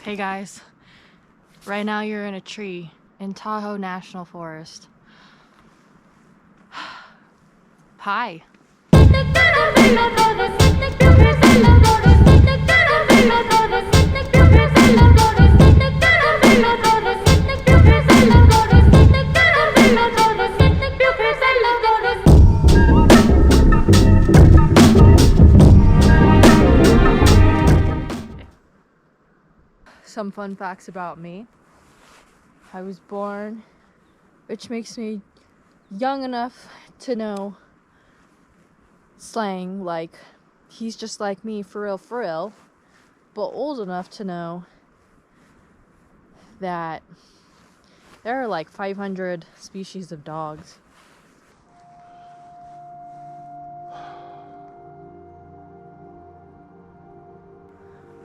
Hey guys, right now you're in a tree in Tahoe National Forest. Hi. Some fun facts about me. I was born, which makes me young enough to know slang like he's just like me for real, but old enough to know that there are like 500 species of dogs.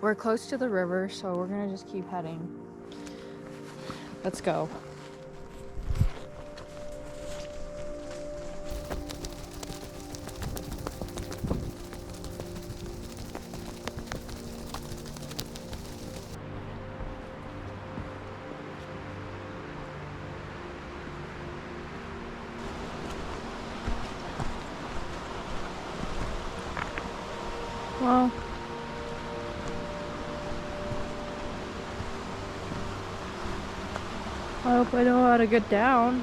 We're close to the river, so we're gonna just keep heading. Let's go. Well, I hope I know how to get down.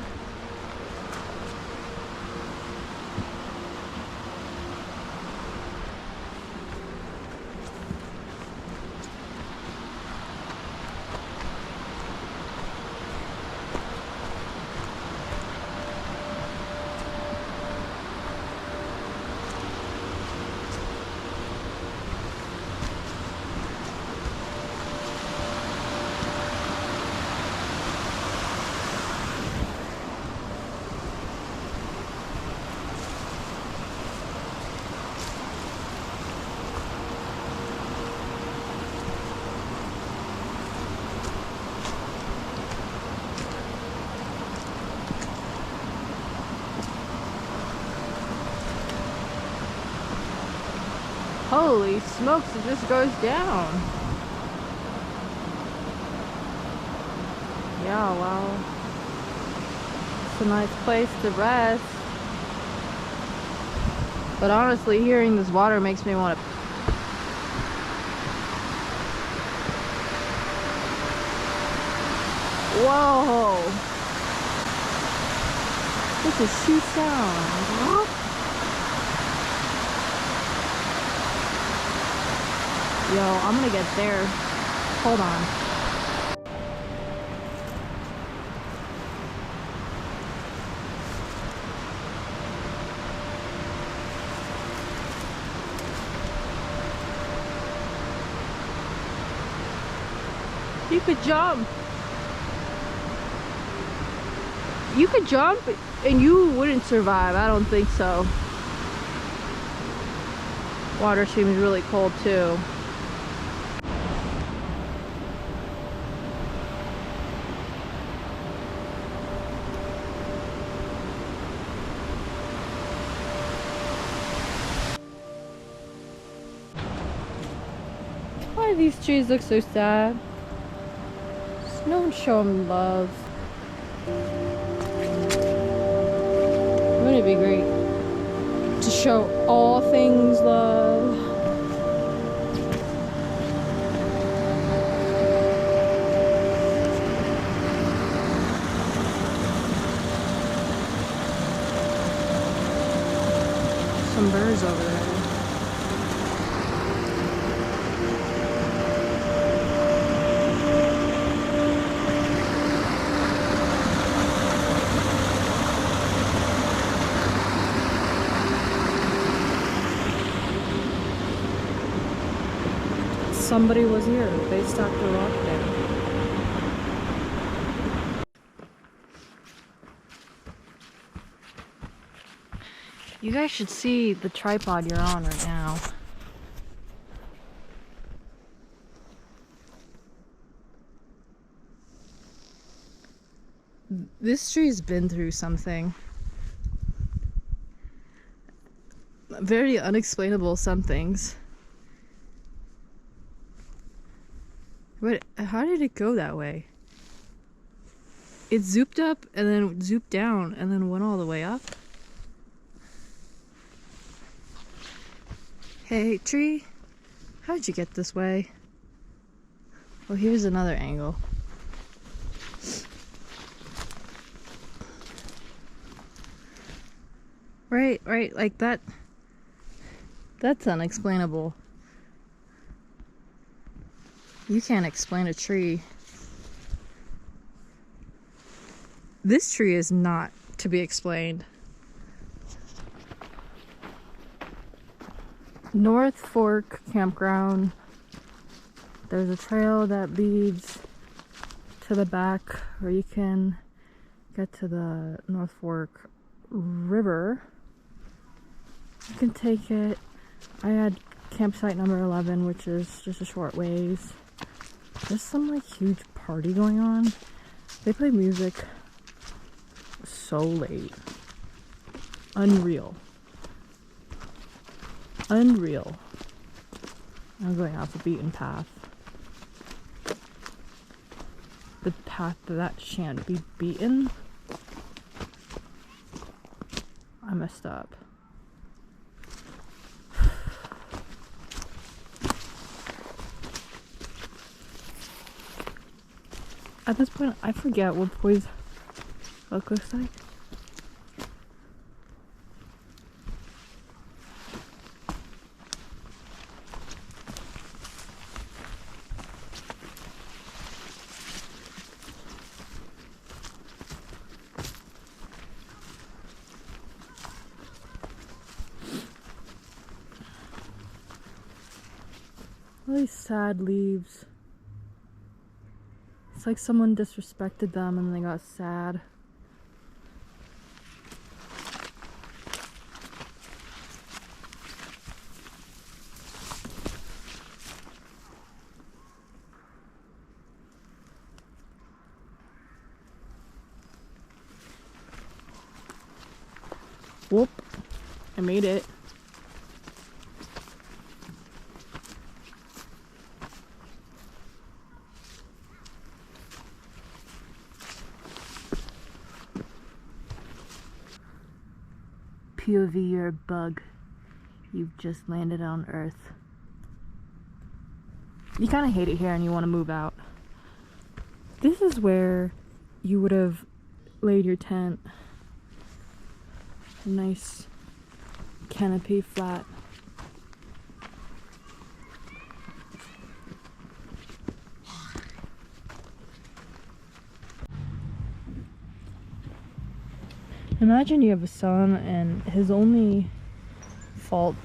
Holy smokes, it just goes down. Yeah, wow. It's a nice place to rest. But honestly, hearing this water makes me want to... Whoa! This is sea sound. Yo, I'm gonna get there. Hold on. You could jump. You could jump and you wouldn't survive. I don't think so. Water seems really cold too. Why do these trees look so sad? Just no one show them love. Wouldn't it be great to show all things love? Some birds over there. Somebody was here. They stopped the rock there. You guys should see the tripod you're on right now. This tree's been through something. Very unexplainable some things. But how did it go that way? It zooped up and then zooped down and then went all the way up. Hey, tree, how'd you get this way? Well, here's another angle. Right, like that. That's unexplainable. You can't explain a tree. This tree is not to be explained. North Fork Campground. There's a trail that leads to the back where you can get to the North Fork River. You can take it. I had campsite number 11, which is just a short ways. There's some like huge party going on. They play music so late. Unreal. I'm going off the beaten path. The path that shan't be beaten. I messed up. At this point, I forget what Poise Oak looks like. All these sad leaves. It's like someone disrespected them and they got sad. Whoop, I made it. POV, you're a bug. You've just landed on Earth. You kind of hate it here and you want to move out. This is where you would have laid your tent. Nice canopy flat. Imagine you have a son and his only fault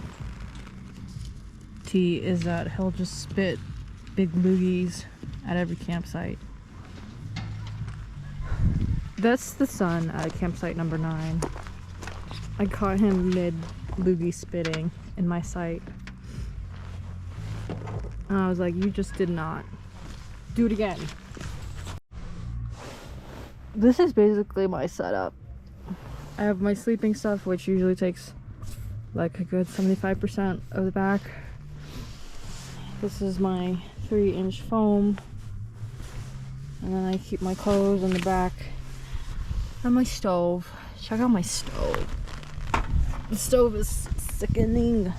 is that he'll just spit big loogies at every campsite. That's the son at campsite number 9. I caught him mid loogie spitting in my sight. And I was like, you just did not. Do it again. This is basically my setup. I have my sleeping stuff, which usually takes like a good 75% of the back. This is my 3-inch foam. And then I keep my clothes in the back. And my stove. Check out my stove. The stove is sickening.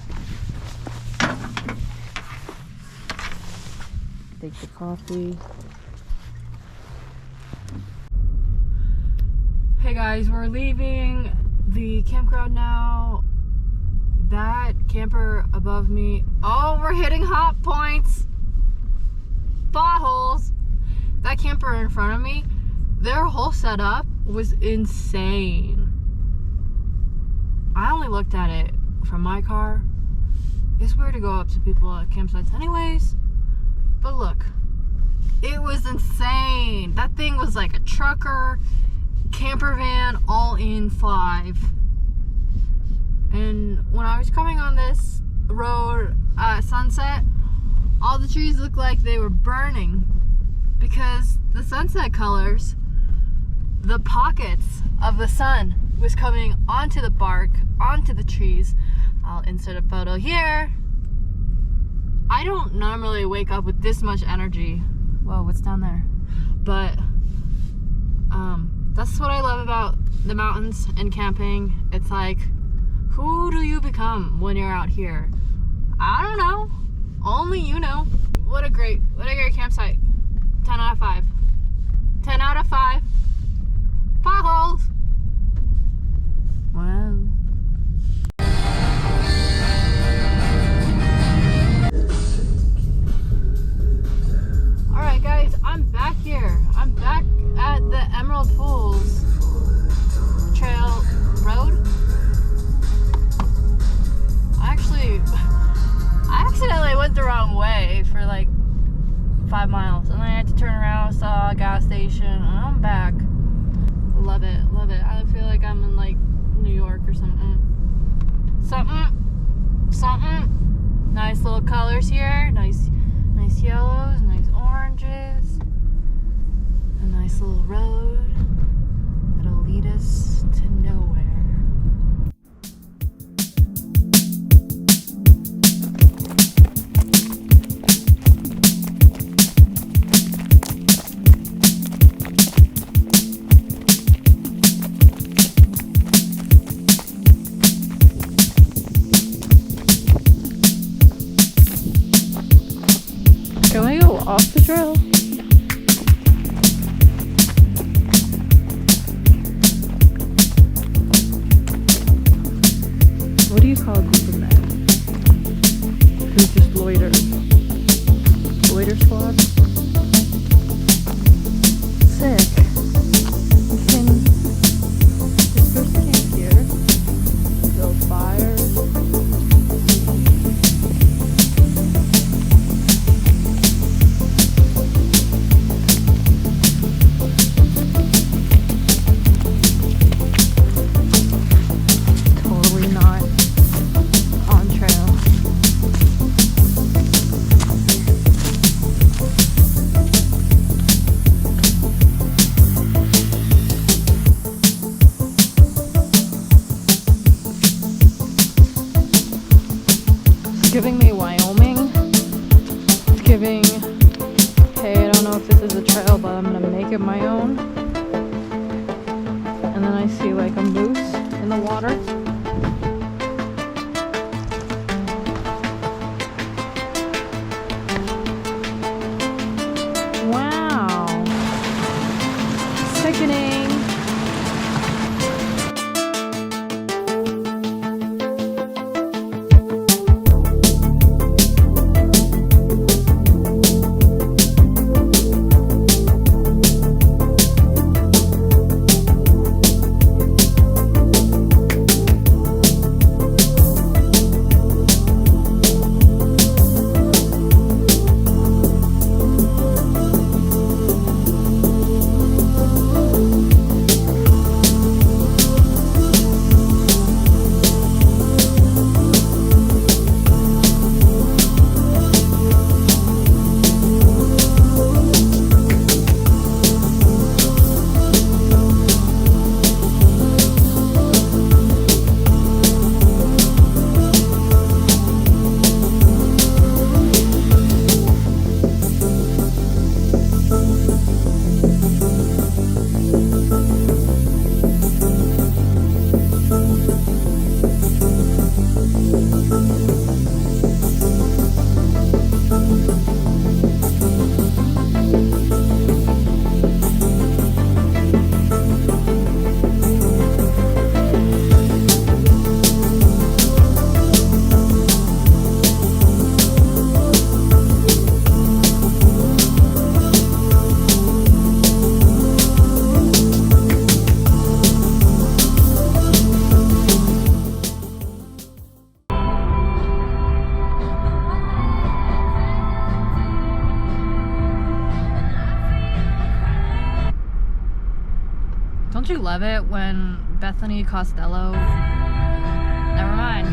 Take the coffee. Hey guys, we're leaving the campground now. That camper above me. Oh, we're hitting hot points. Potholes. That camper in front of me, their whole setup was insane. I only looked at it from my car. It's weird to go up to people at campsites anyways. But look, it was insane. That thing was like a trucker, camper van, all in 5. And when I was coming on this road at sunset, all the trees looked like they were burning because the sunset colors, the pockets of the sun was coming onto the bark, onto the trees. I'll insert a photo here. I don't normally wake up with this much energy Whoa, what's down there? But that's what I love about the mountains and camping. It's like, who do you become when you're out here? I don't know. Only you know. What a great campsite. 10 out of 5. 10 out of 5. Potholes. Wow. Alright guys, I'm back here. I'm back at the Emerald Pools Trail Road. I accidentally went the wrong way for like 5 miles, and then I had to turn around, saw a gas station, and I'm back. Love it, love it. I feel like I'm in like New York or something. Something. Nice little colors here. Nice yellows, nice oranges. A nice little road that'll lead us to nowhere. Can we go off the trail? What do you call a group of men who just loiter? Loiter squad? Sick. We can disperse camp here, build fires. Giving me Wyoming. It's giving, hey, I don't know if this is a trail, but I'm gonna make it my own. And then I see like a moose in the water. Wow. Sickening. Don't you love it when Bethany Costello, never mind.